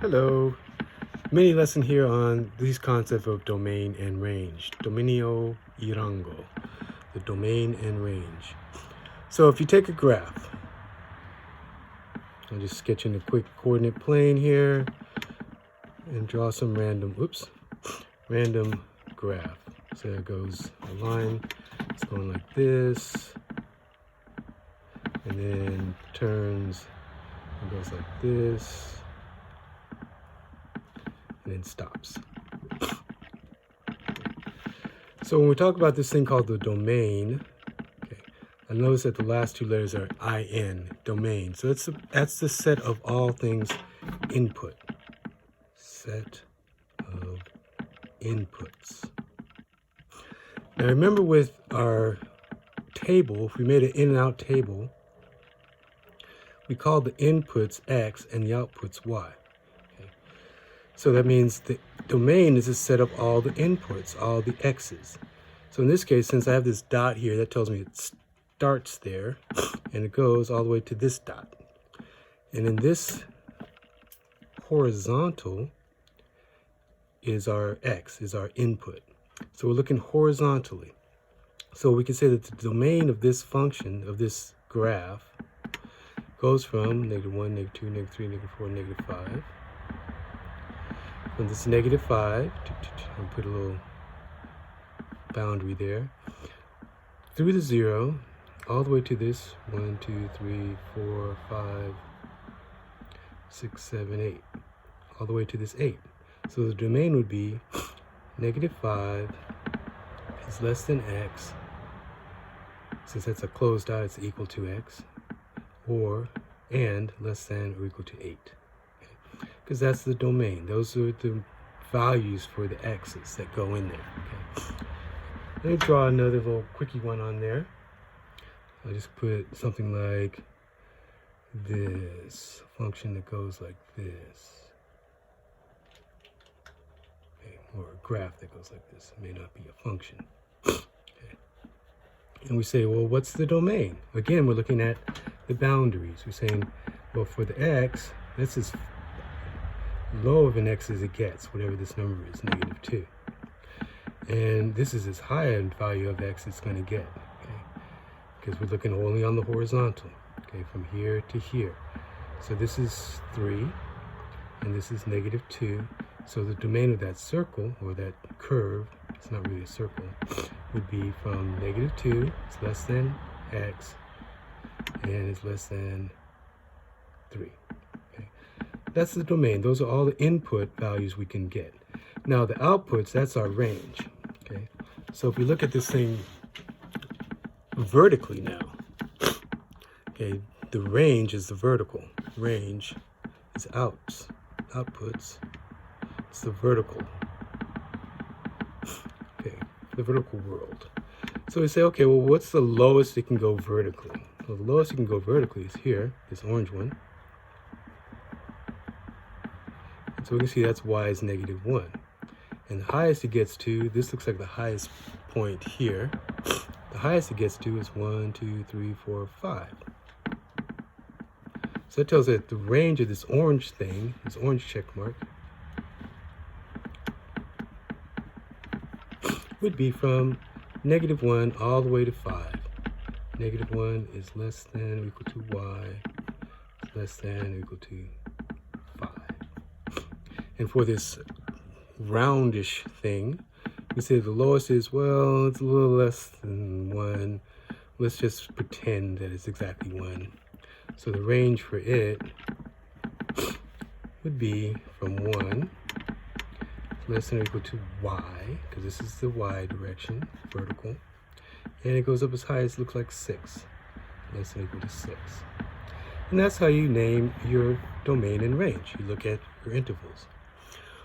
Hello, mini lesson here on these concepts of domain and range. Dominio y rango, the domain and range. So if you take a graph, I'm just sketching a quick coordinate plane here and draw some random graph. So it goes a line, it's going like this, and then turns and goes like this, and then stops. So when we talk about this thing called the domain, I notice that the last two letters are IN, domain. So that's the set of all things input. Set of inputs. Now remember with our table, if we made an in and out table, we called the inputs X and the outputs Y. Okay. So that means the domain is a set of all the inputs, all the X's. So in this case, since I have this dot here, that tells me it starts there and it goes all the way to this dot. And in this horizontal is our X, is our input. So we're looking horizontally. So we can say that the domain of this function, of this graph, goes from -1, -2, -3, -4, -5. From this -5, I'll put a little boundary there, through the 0, all the way to this 1, 2, 3, 4, 5, 6, 7, 8, all the way to this 8. So the domain would be -5 is less than X. Since that's a closed dot, it's equal to X, and less than or equal to 8. Because that's the domain. Those are the values for the X's that go in there. Okay. Let me draw another little quickie one on there. I'll just put something like this, a function that goes like this. Okay, or a graph that goes like this. It may not be a function. Okay. And we say, well, what's the domain? Again, we're looking at the boundaries. We're saying, well, for the X, this is low of an X as it gets, whatever this number is, -2. And this is as high a value of X it's going to get, okay? Because we're looking only on the horizontal, okay, from here to here. So this is 3, and this is -2. So the domain of that circle, or that curve, it's not really a circle, would be from -2, it's less than X, and it's less than 3. Okay. That's the domain. Those are all the input values we can get. Now the outputs, that's our range. Okay. So if we look at this thing vertically now, okay, the range is the vertical. Range is outputs. It's the vertical. Okay, the vertical world. So we say, okay, well, what's the lowest it can go vertically? Well, the lowest it can go vertically is here, this orange one. And so we can see that's Y is -1. And the highest it gets to, this looks like the highest point here. The highest it gets to is 1, 2, 3, 4, 5. So that tells us that the range of this orange thing, this orange check mark, would be from -1 all the way to 5. -1 is less than or equal to Y, is less than or equal to 5. And for this roundish thing, we say the lowest is, well, it's a little less than 1. Let's just pretend that it's exactly 1. So the range for it would be from 1 less than or equal to Y, because this is the Y direction, vertical. And it goes up as high as, looks like 6, less than or equal to 6. And that's how you name your domain and range. You look at your intervals.